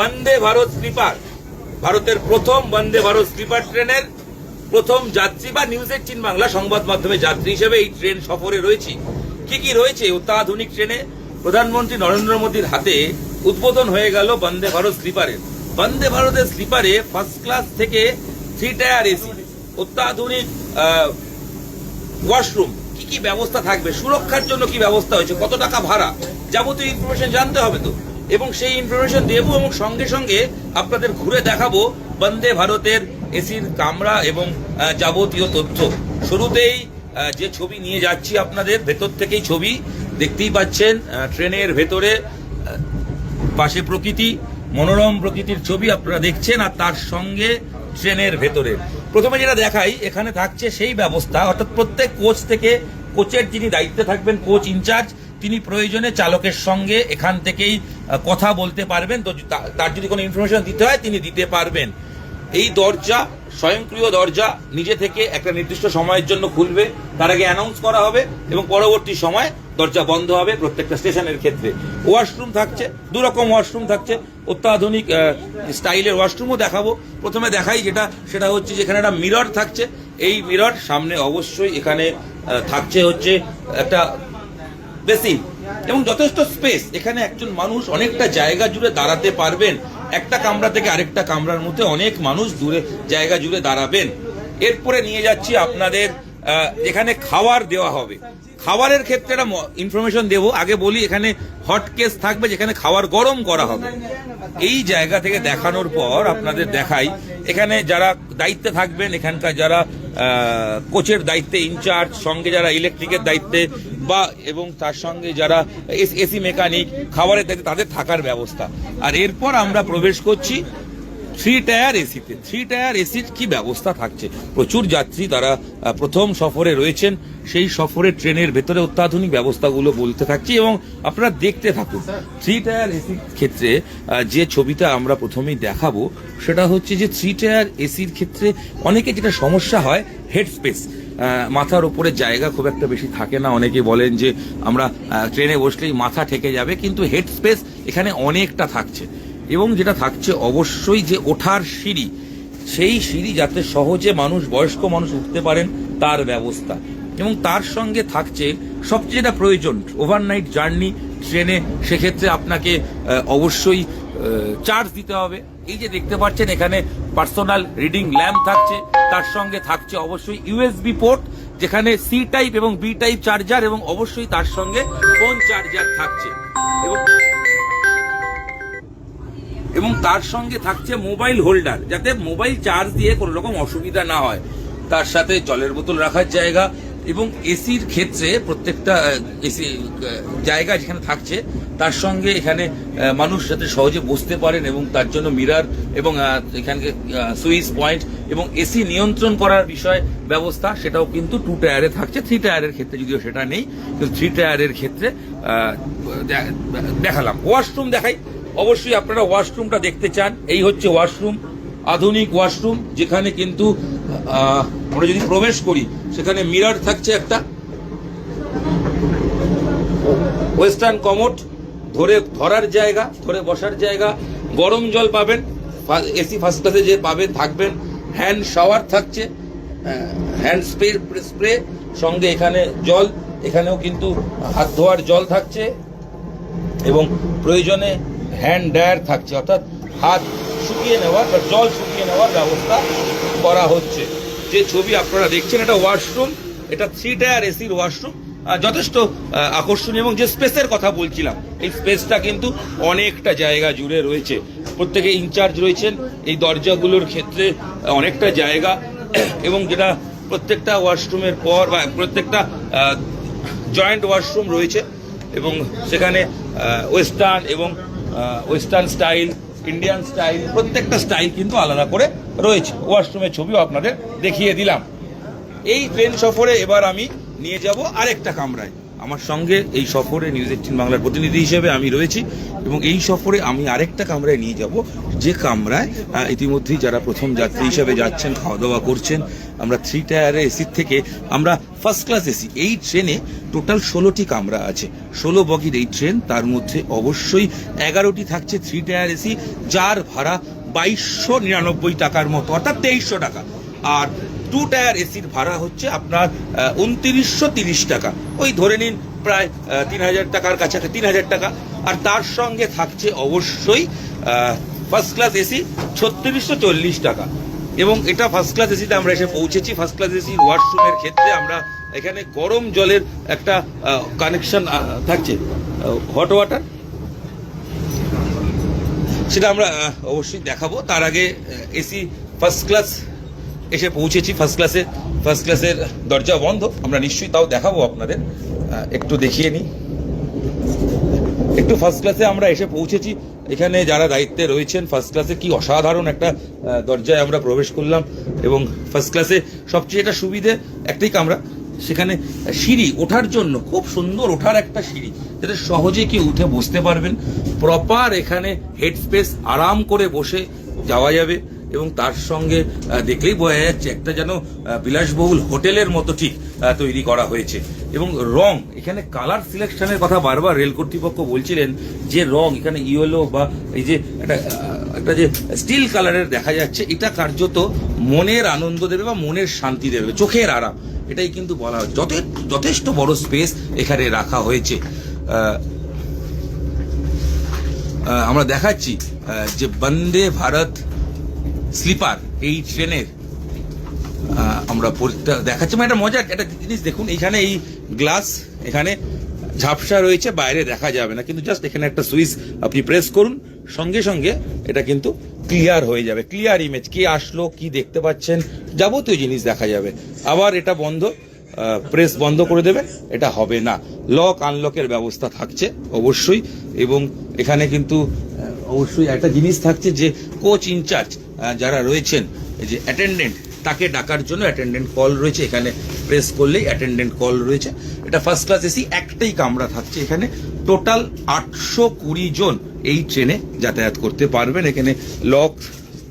Vande Bharat sleeper, ভারতের প্রথম Vande Bharat sleeper ট্রেনের প্রথম যাত্রী বা নিউজ 18 বাংলা সংবাদ মাধ্যমে যাত্রী হিসেবে এই ট্রেন সফরে রয়েছি। কি কি রয়েছে অত্যাধুনিক ট্রেনে? প্রধানমন্ত্রী নরেন্দ্র মোদীর হাতে উদ্বোধন হয়ে গেল বন্দে ভারত স্লিপারের। বন্দে ভারতের স্লিপারে ফার্স্ট ক্লাস থেকে 3 টায়ার এসি, অত্যাধুনিক ওয়াশরুম, কি কি ব্যবস্থা থাকবে, সুরক্ষার জন্য কি ব্যবস্থা হয়েছে, কত টাকা ভাড়া, যাবতীয় ইনফরমেশন জানতে হবে তো। এবং সেই ইনফরমেশন দেবো এবং সঙ্গে সঙ্গে আপনাদের ঘুরে দেখাবো বন্দে ভারতের এসির কামরা এবং যাবতীয় তথ্য। শুরুতেই যে ছবি নিয়ে যাচ্ছি আপনাদের, ভেতর থেকেই ছবি দেখতেই পাচ্ছেন। ট্রেনের ভেতরে পাশে প্রকৃতি, মনোরম প্রকৃতির ছবি আপনারা দেখছেন, আর তার সঙ্গে ট্রেনের ভেতরে প্রথমে যেটা দেখাই, এখানে থাকছে সেই ব্যবস্থা, অর্থাৎ প্রত্যেক কোচ থেকে কোচের যিনি দায়িত্বে থাকবেন, কোচ ইনচার্জ, তিনি প্রয়োজনে চালকের সঙ্গে এখান থেকেই কথা বলতে পারবেন। তো তার যদি কোনো ইনফরমেশন দিতে হয় তিনি দিতে পারবেন। এই দরজা স্বয়ংক্রিয় দরজা, নিজে থেকে একটা নির্দিষ্ট সময়ের জন্য খুলবে, তার আগে অ্যানাউন্স করা হবে এবং পরবর্তী সময় দরজা বন্ধ হবে প্রত্যেকটা স্টেশনের ক্ষেত্রে। ওয়াশরুম থাকছে, দুরকম ওয়াশরুম থাকছে, অত্যাধুনিক স্টাইলের ওয়াশরুমও দেখাবো। প্রথমে দেখাই সেটা হচ্ছে যেখানে একটা মিরর থাকছে। এই মিরর সামনে অবশ্যই এখানে থাকছে হচ্ছে একটা বেসিন এবং যথেষ্ট স্পেস। এখানে একজন মানুষ অনেকটা জায়গা জুড়ে দাঁড়াতে পারবেন। একটা কামরা থেকে আরেকটা কামরার মধ্যে অনেক মানুষ দূরে জায়গা জুড়ে দাঁড়াবেন। এরপরে নিয়ে যাচ্ছি আপনাদের এখানে খাবার দেওয়া হবে। খাবারের ক্ষেত্রে একটা ইনফরমেশন দেবো। আগে বলি, এখানে হট কেস থাকবে যেখানে খাবার গরম করা হবে। এই জায়গা থেকে দেখানোর পর আপনাদের দেখাই এখানে যারা দায়িত্বে থাকবেন, এখানকার যারা কোচের দায়িত্বে ইনচার্জ, সঙ্গে যারা ইলেকট্রিকের দায়িত্বে বা এবং তার সঙ্গে যারা এসি মেকানিক, খাবারের দায়িত্বে, তাদের থাকার ব্যবস্থা। আর এরপর আমরা প্রবেশ করছি 3 টায়ার এসিতে। 3 টায়ার এসির কি ব্যবস্থা থাকছে? প্রচুর যাত্রী তারা প্রথম সফরে রয়েছেন, সেই সফরে ট্রেনের ভেতরে অত্যাধুনিক ব্যবস্থাগুলো বলতে থাকছি এবং আপনারা দেখতে থাকুন। 3 টায়ার এসির ক্ষেত্রে যে ছবিটা আমরা প্রথমেই দেখাবো সেটা হচ্ছে যে 3 টায়ার এসির ক্ষেত্রে অনেকে যেটা সমস্যা হয়, হেড স্পেস, মাথার উপরে জায়গা খুব একটা বেশি থাকে না। অনেকে বলেন যে আমরা ট্রেনে বসলেই মাথা ঠেকে যাবে, কিন্তু হেড স্পেস এখানে অনেকটা থাকছে। এবং যেটা থাকছে অবশ্যই যে ওঠার সিঁড়ি, সেই সিঁড়ি যাতে সহজে বয়স্ক মানুষ উঠতে পারেন তার ব্যবস্থা। এবং তার সঙ্গে থাকছে সবচেয়ে যেটা প্রয়োজন, ওভারনাইট জার্নি ট্রেনে, সেক্ষেত্রে আপনাকে অবশ্যই চার্জ দিতে হবে। এই যে দেখতে পাচ্ছেন এখানে পার্সোনাল রিডিং ল্যাম্প থাকছে, তার সঙ্গে থাকছে অবশ্যই ইউএসবি পোর্ট, যেখানে সি টাইপ এবং বি টাইপ চার্জার, এবং অবশ্যই তার সঙ্গে ফোন চার্জার থাকছে এবং তার সঙ্গে থাকছে মোবাইল হোল্ডার, যাতে মোবাইল চার্জ দিয়ে কোনো রকম অসুবিধা না হয়। তার সাথে জলের বোতল রাখার জায়গা এবং এসির ক্ষেত্রে প্রত্যেকটা এসি জায়গা যেখানে থাকছে তার সঙ্গে এখানে মানুষ যাতে সহজে বসতে পারেন এবং তার জন্য মিরর এবং এখানে সুইচ পয়েন্ট এবং এসি নিয়ন্ত্রণ করার বিষয় ব্যবস্থা, সেটাও কিন্তু 2 টায়ারে থাকছে। 3 টায়ারের ক্ষেত্রে যদিও সেটা নেই, কিন্তু 3 টায়ারের ক্ষেত্রে দেখালাম। ওয়াশরুম দেখাই, অবশ্যই আপনারা ওয়াশরুমটা দেখতে চান। এই হচ্ছে ওয়াশরুম, আধুনিক ওয়াশরুম, যেখানে কিন্তু আমরা যদি প্রবেশ করি সেখানে মিরর থাকছে, একটা ওয়েস্টার্ন কমোড, ধরার জায়গা, ধরে বসার জায়গা, গরম জল পাবেন, এসি ফার্স্ট ক্লাসে যে পাবেন থাকবেন, হ্যান্ড শাওয়ার থাকছে, হ্যান্ড স্প্রে সঙ্গে এখানে জল, এখানেও কিন্তু হাত ধোয়ার জল থাকছে এবং প্রয়োজনে হ্যান্ড ড্রায়ার থাকছে, অর্থাৎ হাত শুকিয়ে নেওয়ার বা জল শুকিয়ে নেওয়ার ব্যবস্থা করা হচ্ছে। যে ছবি আপনারা দেখছেন এটা ওয়াশরুম, এটা 3 টায়ার এসির ওয়াশরুম, যথেষ্ট আকর্ষণীয়। এবং যে স্পেসের কথা বলছিলাম, এই স্পেসটা কিন্তু অনেকটা জায়গা জুড়ে রয়েছে। প্রত্যেকে ইনচার্জ রয়েছেন এই দরজাগুলোর ক্ষেত্রে, অনেকটা জায়গা। এবং যেটা প্রত্যেকটা ওয়াশরুমের পর বা প্রত্যেকটা জয়েন্ট ওয়াশরুম রয়েছে এবং সেখানে ওয়েস্টার্ন স্টাইল, ইন্ডিয়ান স্টাইল, প্রত্যেকটা স্টাইল কিন্তু আলাদা করে রয়েছে। ওয়াশরুমের ছবিও আপনাদের দেখিয়ে দিলাম। এই ট্রেন সফরে এবার আমি নিয়ে যাব আরেকটা কামরায়। আমার সঙ্গে এই সফরে নিউজ 18 বাংলার প্রতিনিধি হিসেবে আমি রয়েছি এবং এই সফরে আমি আরেকটা কামরায় নিয়ে যাব, যে কামরায় ইতিমধ্যেই যারা প্রথম যাত্রী হিসেবে যাচ্ছেন, খাওয়া দাওয়া করছেন। আমরা 3 টায়ারের এসির থেকে আমরা ফার্স্ট ক্লাস এসি, এই ট্রেনে টোটাল 16টি কামরা আছে, 16 বগির এই ট্রেন, তার মধ্যে অবশ্যই 11টি থাকছে 3 টায়ার এসি, যার ভাড়া 2299 টাকার মতো, অর্থাৎ 2300 টাকা। আর 2 টায়ার এসির ভাড়া হচ্ছে আপনার 2930 টাকা, ওই ধরে নিন প্রায় 3000 টাকার কাছাকাছি, 3000 টাকা। আর তার সঙ্গে থাকছে অবশ্যই ফার্স্ট ক্লাস এসি 3640 টাকা। এবং এটা ফার্স্ট ক্লাস এসিতে আমরা এসে পৌঁছেছি। ফার্স্ট ক্লাস এসির ওয়াশরুমের ক্ষেত্রে আমরা এখানে গরম জলের একটা কানেকশন থাকছে, হট ওয়াটার, সেটা আমরা অবশ্যই দেখাবো। তার আগে এসি ফার্স্ট ক্লাস এসে পৌঁছেছি। ফার্স্ট ক্লাসের দরজা বন্ধ, আমরা নিশ্চয়ই তাও দেখাবো আপনাদের, একটু দেখিয়ে নিই। একটু ফার্স্ট ক্লাসে আমরা এসে পৌঁছেছি, এখানে যারা দায়িত্বে রয়েছেন ফার্স্ট ক্লাসে কি অসাধারণ একটা দরজায় আমরা প্রবেশ করলাম। এবং ফার্স্ট ক্লাসে সবচেয়ে এটা সুবিধে একটাই কামরা, সেখানে সিঁড়ি ওঠার জন্য খুব সুন্দর ওঠার একটা সিঁড়ি, যেটা সহজে কি উঠে বসতে পারবেন। প্রপার এখানে হেড স্পেস, আরাম করে বসে যাওয়া যাবে। এবং তার সঙ্গে দেখলেই বোঝা যাচ্ছে একটা যেন বিলাসবহুল হোটেলের মতো ঠিক তৈরি করা হয়েছে। এবং রং, এখানে কালার সিলেকশনের কথা বারবার রেল কর্তৃপক্ষ বলছিলেন, যে রং এখানে ইয়েলো বা এই যে একটা যে স্টিল কালারের দেখা যাচ্ছে, এটা কার্যত মনের আনন্দ দেবে বা মনের শান্তি দেবে, চোখের আরাম, এটাই কিন্তু বলা হয়। যথেষ্ট বড় স্পেস এখানে রাখা হয়েছে। আমরা দেখাচ্ছি যে বন্দে ভারত স্লিপার এই ট্রেনের আমরা দেখাচ্ছি। মানে একটা মজার একটা জিনিস দেখুন, এইখানে এই গ্লাস এখানে ঝাপসা রয়েছে, বাইরে দেখা যাবে না, কিন্তু জাস্ট এখানে একটা সুইচ আপনি প্রেস করুন, সঙ্গে সঙ্গে এটা কিন্তু ক্লিয়ার হয়ে যাবে, ক্লিয়ার ইমেজ, কে আসলো, কি দেখতে পাচ্ছেন, যাবতীয় জিনিস দেখা যাবে। আবার এটা বন্ধ, প্রেস বন্ধ করে দেবে, এটা হবে না। লক আনলকের ব্যবস্থা থাকছে অবশ্যই। এবং এখানে কিন্তু অবশ্যই একটা জিনিস থাকছে, যে কোচ ইনচার্জ যারা রয়েছেন, এই যে অ্যাটেন্ডেন্ট, তাকে ডাকার জন্য অ্যাটেন্ডেন্ট কল রয়েছে, এখানে প্রেস করলেই অ্যাটেন্ডেন্ট কল রয়েছে। এটা ফার্স্ট ক্লাস এসি, একটাই কামরা থাকছে এখানে। টোটাল 820 জন এই ট্রেনে যাতায়াত করতে পারবেন। এখানে লক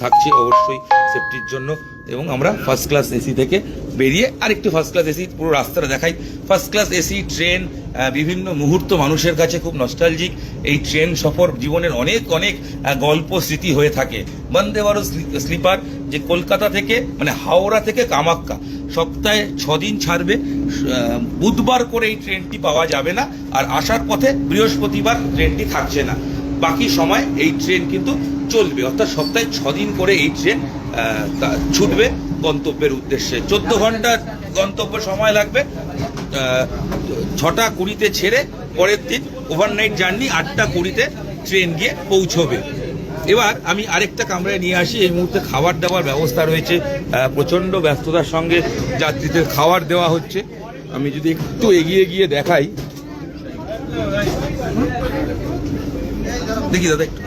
থাকছে অবশ্যই সেফটির জন্য। এবং আমরা ফার্স্ট ক্লাস এসি থেকে বেরিয়ে আরেকটু ফার্স্ট ক্লাস এসি পুরো রাস্তাটা দেখাই। ফার্স্ট ক্লাস এসি ট্রেন বিভিন্ন মুহূর্ত মানুষের কাছে খুব নস্টালজিক। এই ট্রেন সফর জীবনের অনেক অনেক গল্প স্মৃতি হয়ে থাকে। বন্দে ভারত স্লিপার, যে কলকাতা থেকে মানে হাওড়া থেকে কামাখ্যা সপ্তাহে 6 দিন ছাড়বে। বুধবার করে এই ট্রেনটি পাওয়া যাবে না, আর আসার পথে বৃহস্পতিবার ট্রেনটি থাকছে না, বাকি সময় এই ট্রেন কিন্তু চলবে। অর্থাৎ সপ্তাহে 6 দিন করে এই ট্রেন ছুটবে গন্তব্যের উদ্দেশ্যে। 14 ঘন্টা গন্তব্য সময় লাগবে। 6টা 20-তে ছেড়ে পরের দিন ওভারনাইট জার্নি 8টা 20-তে ট্রেন গিয়ে পৌঁছবে। এবার আমি আরেকটা কামরায় নিয়ে আসি। এই মুহূর্তে খাবার দাবার ব্যবস্থা রয়েছে, প্রচন্ড ব্যস্ততার সঙ্গে যাত্রীদের খাবার দেওয়া হচ্ছে। আমি যদি একটু এগিয়ে গিয়ে দেখাই, দেখি দাদা একটু,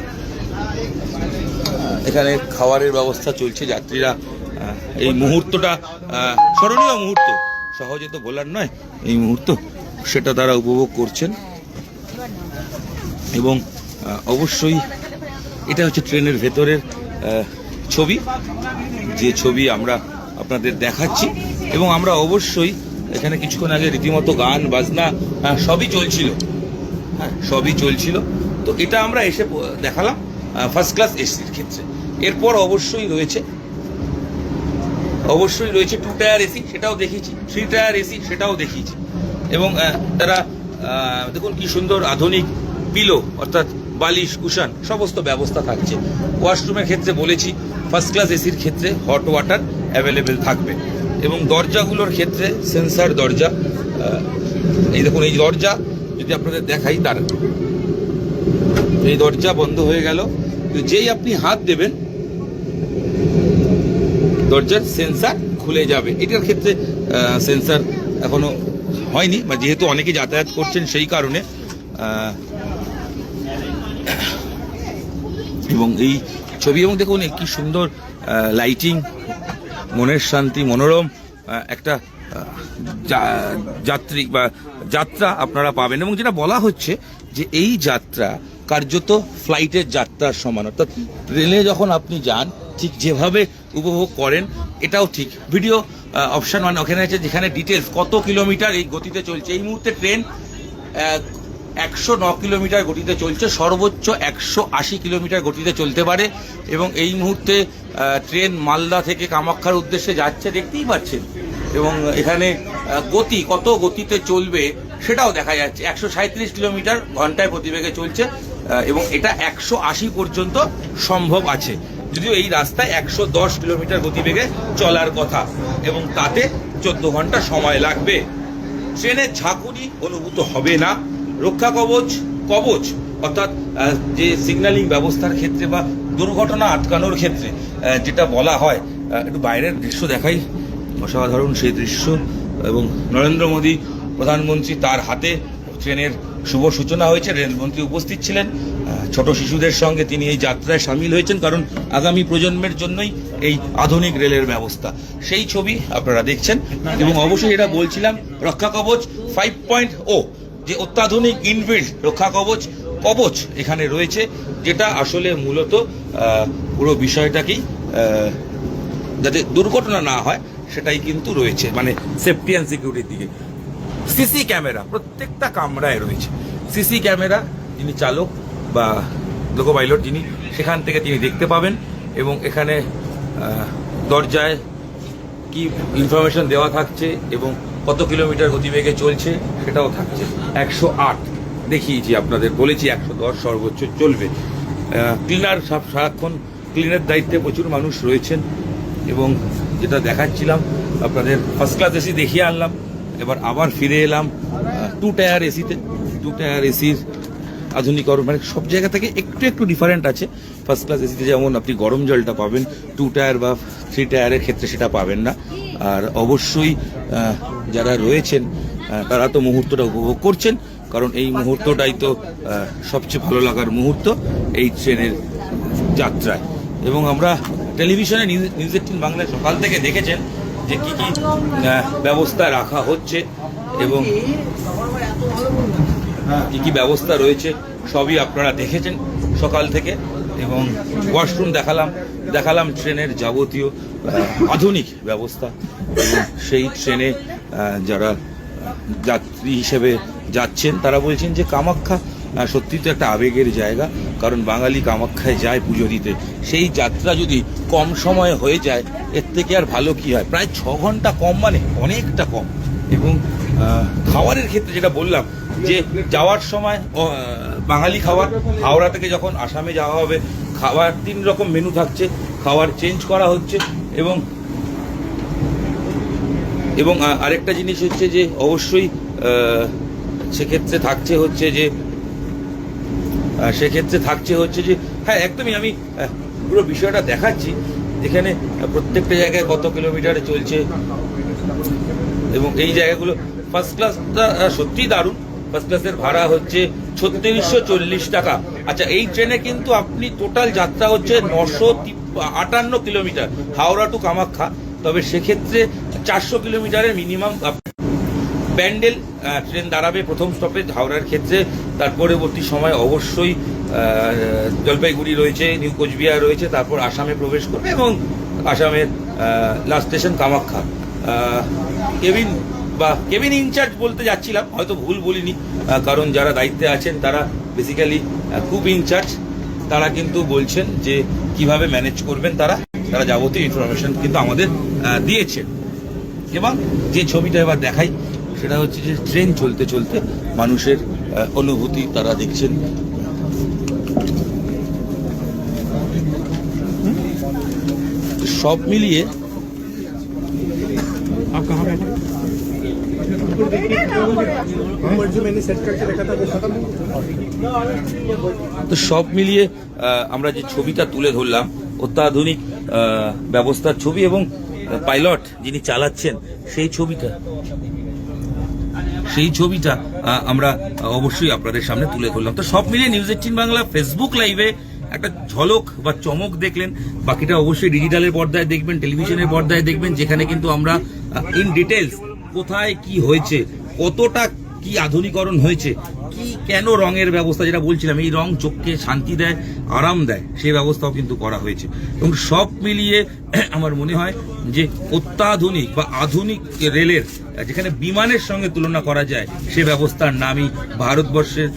এখানে খাবারের ব্যবস্থা চলছে। যাত্রীরা এই মুহূর্তটা স্মরণীয় মুহূর্ত, সহজে তো বলার নয় এই মুহূর্ত, সেটা তারা উপভোগ করছেন। এবং অবশ্যই এটা হচ্ছে ট্রেনের ভেতরের ছবি, যে ছবি আমরা আপনাদের দেখাচ্ছি। এবং আমরা অবশ্যই এখানে কিছুক্ষণ আগে রীতিমতো গান বাজনা সবই চলছিল, সবই চলছিল। তো এটা আমরা এসে দেখালাম ফার্স্ট ক্লাস এসির ক্ষেত্রে। এরপর অবশ্যই রয়েছে 2 টায়ার এসি, সেটাও দেখিয়েছি, 3 টায়ার এসি, সেটাও দেখিয়েছি। এবং তারা দেখুন কি সুন্দর আধুনিক পিলো, অর্থাৎ বালিশ, কুশন সমস্ত ব্যবস্থা থাকছে। ওয়াশরুমের ক্ষেত্রে বলেছি, ফার্স্ট ক্লাস এসির ক্ষেত্রে হট ওয়াটার অ্যাভেলেবেল থাকবে। এবং দরজাগুলোর ক্ষেত্রে সেন্সার দরজা, এই দেখুন এই দরজা যদি আপনাদের দেখাই, তার এই দরজা বন্ধ হয়ে গেল, যেই আপনি হাত দেবেন দরজার সেন্সার খুলে যাবে। এটার ক্ষেত্রে সেন্সার এখনো হয়নি, বা যেহেতু অনেকে যাতায়াত করছেন সেই কারণে। এবং এই ছবি, এবং দেখুন কি সুন্দর লাইটিং, মনের শান্তি, মনোরম একটা যাত্রী বা যাত্রা আপনারা পাবেন। এবং যেটা বলা হচ্ছে যে এই যাত্রা কার্যত ফ্লাইটের যাত্রার সমান, অর্থাৎ ট্রেনে যখন আপনি যান ঠিক যেভাবে উপভোগ করেন এটাও ঠিক। ভিডিও অপশন মানে ওখানে আছে যেখানে ডিটেলস কত কিলোমিটার এই গতিতে চলছে। এই মুহূর্তে ট্রেন 109 কিলোমিটার গতিতে চলছে, সর্বোচ্চ 180 কিলোমিটার গতিতে চলতে পারে। এবং এই মুহূর্তে ট্রেন মালদা থেকে কামাখ্যার উদ্দেশ্যে যাচ্ছে, দেখতেই পাচ্ছেন। এবং এখানে গতি কত গতিতে চলবে সেটাও দেখা যাচ্ছে। 137 কিলোমিটার ঘন্টায় প্রতিবেগে চলছে এবং এটা 180 পর্যন্ত সম্ভব আছে, যদিও এই রাস্তায় 110 কিলোমিটার গতিবেগে চলার কথা এবং তাতে 14 ঘন্টা সময় লাগবে। ট্রেনের ঝাঁকুনি অনুভূত হবে না। রক্ষা কবচ অর্থাৎ যে সিগন্যালিং ব্যবস্থার ক্ষেত্রে বা দুর্ঘটনা আটকানোর ক্ষেত্রে যেটা বলা হয়, একটু বাইরের দৃশ্য দেখাই, অসাধারণ সেই দৃশ্য। এবং নরেন্দ্র মোদী প্রধানমন্ত্রী, তার হাতে ট্রেনের শুভ সূচনা হয়েছে, রেলমন্ত্রী উপস্থিত ছিলেন। ছোট শিশুদের সঙ্গে তিনি এই যাত্রায় সামিল হয়েছেন, কারণ আগামী প্রজন্মের জন্যই এই আধুনিক রেলের ব্যবস্থা। সেই ছবি আপনারা দেখছেন। এবং অবশ্যই এটা বলছিলাম, রক্ষা কবচ 5.0 যে অত্যাধুনিক ইনবিল্ট রক্ষা কবচ এখানে রয়েছে, যেটা আসলে মূলত পুরো বিষয়টাকেই যাতে দুর্ঘটনা না হয় সেটাই কিন্তু রয়েছে, মানে সেফটি অ্যান্ড সিকিউরিটির দিকে। সিসি ক্যামেরা প্রত্যেকটা কামরায় রয়েছে। সিসি ক্যামেরা যিনি চালক বা লোকো পাইলট যিনি, সেখান থেকে তিনি দেখতে পাবেন। এবং এখানে দরজায় কি ইনফরমেশন দেওয়া থাকছে এবং কত কিলোমিটার গতিবেগে চলছে সেটাও থাকছে। 108 দেখিয়েছি আপনাদের, বলেছি 110 সর্বোচ্চ চলবে। ক্লিনার সারাক্ষণ ক্লিনের দায়িত্বে প্রচুর মানুষ রয়েছেন। এবং যেটা দেখাচ্ছিলাম আপনাদের, ফার্স্ট ক্লাস এসি দেখিয়ে আনলাম, এবার আবার ফিরে এলাম 2 টায়ার এসিতে। 2 টায়ার এসির আধুনিকরণ মানে সব জায়গা থেকে একটু ডিফারেন্ট আছে। ফার্স্ট ক্লাস এসিতে যেমন আপনি গরম জলটা পাবেন, 2 টায়ার বা 3 টায়ারের ক্ষেত্রে সেটা পাবেন না। আর অবশ্যই যারা রয়েছেন তারা তো মুহূর্তটা উপভোগ করছেন, কারণ এই মুহূর্তটাই তো সবচেয়ে ভালো লাগার মুহূর্ত এই ট্রেনের যাত্রায়। এবং আমরা টেলিভিশনে নিউজ 18 বাংলায় সকাল থেকে দেখেছেন যে কি কি ব্যবস্থা রাখা হচ্ছে এবং কি কি ব্যবস্থা রয়েছে সবই আপনারা দেখেছেন সকাল থেকে। এবং ওয়াশরুম দেখালাম ট্রেনের যাবতীয় আধুনিক ব্যবস্থা। এবং সেই ট্রেনে যারা যাত্রী হিসেবে যাচ্ছেন তারা বলছেন যে কামাখ্যা সত্যি তো একটা আবেগের জায়গা, কারণ বাঙালি কামাখ্যায় যায় পুজো দিতে। সেই যাত্রা যদি কম সময়ে হয়ে যায় এর থেকে আর ভালো কি হয়। প্রায় 6 ঘন্টা কম মানে অনেকটা কম। এবং খাবারের ক্ষেত্রে যেটা বললাম যে যাওয়ার সময় বাঙালি খাবার, হাওড়া থেকে যখন আসামে যাওয়া হবে খাবার 3 রকম মেনু থাকছে, খাবার চেঞ্জ করা হচ্ছে। এবং আরেকটা জিনিস হচ্ছে যে অবশ্যই সেক্ষেত্রে থাকছে হচ্ছে যে হ্যাঁ একদমই আমি পুরো বিষয়টা দেখাচ্ছি। এখানে প্রত্যেকটা জায়গায় কত কিলোমিটারে চলছে এবং এই জায়গাগুলো। ফার্স্ট ক্লাসটা সত্যিই দারুণ। ফার্স্ট ক্লাসের ভাড়া হচ্ছে 3640 টাকা। আচ্ছা, এই ট্রেনে কিন্তু আপনি টোটাল যাত্রা হচ্ছে 958 কিলোমিটার হাওড়া টু কামাখ্যা। তবে সেক্ষেত্রে 400 কিলোমিটারের মিনিমাম ব্যান্ডেল ট্রেন দাঁড়াবে প্রথম স্টপেজ হাওড়ার ক্ষেত্রে। তার পরবর্তী সময় অবশ্যই জলপাইগুড়ি রয়েছে, নিউ কোচবিহার রয়েছে, তারপর আসামে প্রবেশ করবে এবং আসামের last station Kamakhya. Cabin in-charge বলতে যাচ্ছিলাম, হয়তো ভুল বলিনি, কারণ যারা দায়িত্বে আছেন তারা বেসিক্যালি খুব ইনচার্জ। তারা কিন্তু বলছেন যে কিভাবে ম্যানেজ করবেন তারা যাবতীয় ইনফরমেশন কিন্তু আমাদের দিয়েছেন। এবং যে ছবিটা এবার দেখাই সেটা হচ্ছে যে ট্রেন চলতে চলতে মানুষের অনুভূতি তারা দেখছেন। সব মিলিয়ে আমরা যে ছবিটা তুলে ধরলাম অত্যাধুনিক ব্যবস্থার ছবি এবং পাইলট যিনি চালাচ্ছেন সেই ছবিটা আমরা অবশ্যই আপনাদের সামনে তুলে ধরলাম। তো সব মিলিয়ে নিউজ 18 বাংলা ফেসবুক লাইভে একটা ঝলক বা চমক দেখলেন। বাকিটা অবশ্যই ডিজিটালের পর্দায় দেখবেন, টেলিভিশনের পর্দায় দেখবেন, যেখানে কিন্তু আমরা ইন ডিটেলস কোথায় কি হয়েছে, কতটা কি আধুনিকরণ হয়েছে, কি কেন রঙের ব্যবস্থা, যেটা বলছিলাম এই রং চোখকে শান্তি দেয়, আরাম দেয়, সেই ব্যবস্থাও কিন্তু করা হয়েছে। এবং সব মিলিয়ে আমার মনে হয় যে অত্যাধুনিক বা আধুনিক রেলের, যেখানে বিমানের সঙ্গে তুলনা করা যায়, সে ব্যবস্থার নামই ভারতবর্ষের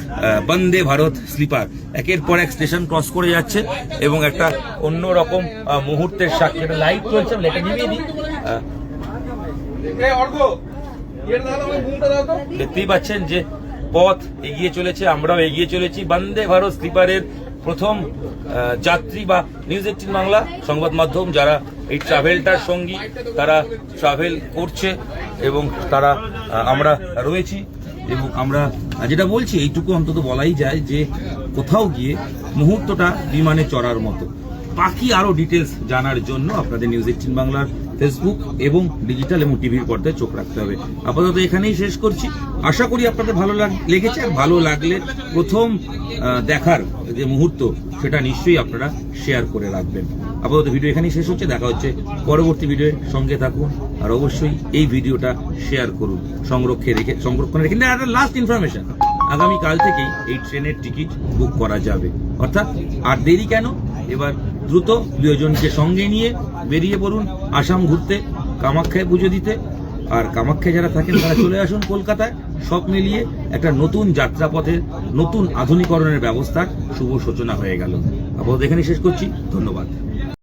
বন্দে ভারত স্লিপার। একের পর এক স্টেশন ক্রস করে যাচ্ছে এবং একটা অন্যরকম মুহূর্তের সাক্ষী। একটা লাইট চলছে, এটা নিভিয়ে দিই। দেখতেই পাচ্ছেন যে পথ এগিয়ে চলেছে, আমরাও এগিয়ে চলেছি। বন্দে ভারত স্লিপারের প্রথম যাত্রী বা নিউজ 18 বাংলা সংবাদ মাধ্যম যারা এই ট্রাভেলটার সঙ্গী, তারা ট্রাভেল করছে এবং তারা আমরা রয়েছি। এবং আমরা যেটা বলছি, এইটুকু অন্তত বলাই যায় যে কোথাও গিয়ে মুহূর্তটা বিমানে চড়ার মতো। বাকি আরো ডিটেলস জানার জন্য আপনাদের নিউজ 18 বাংলার ফেসবুক এবং ডিজিটাল এবং টিভির পর্দায় চোখ রাখতে হবে। আপাতত এখানেই শেষ করছি। আশা করি আপনাদের ভালো লেগেছে। আর ভালো লাগলে প্রথম দেখার যে মুহূর্ত, সেটা নিশ্চয়ই আপনারা শেয়ার করে রাখবেন। আপাতত ভিডিও এখানেই শেষ হচ্ছে। দেখা হচ্ছে পরবর্তী ভিডিওর সঙ্গে থাকুন। আর অবশ্যই এই ভিডিওটা শেয়ার করুন, সংরক্ষণে রেখে। একটা লাস্ট ইনফরমেশন, আগামীকাল থেকেই এই ট্রেনের টিকিট বুক করা যাবে। অর্থাৎ আর দেরি কেন, এবার দ্রুত প্রিয়জনকে সঙ্গে নিয়ে বেরিয়ে পড়ুন আসাম ঘুরতে, কামাখ্যায় পুজো দিতে। আর কামাখ্যায় যারা থাকেন তারা চলে আসুন কলকাতায়। সব মিলিয়ে একটা নতুন যাত্রাপথের, নতুন আধুনিকরণের ব্যবস্থার শুভ সূচনা হয়ে গেল। আপাতত এখানে শেষ করছি। ধন্যবাদ।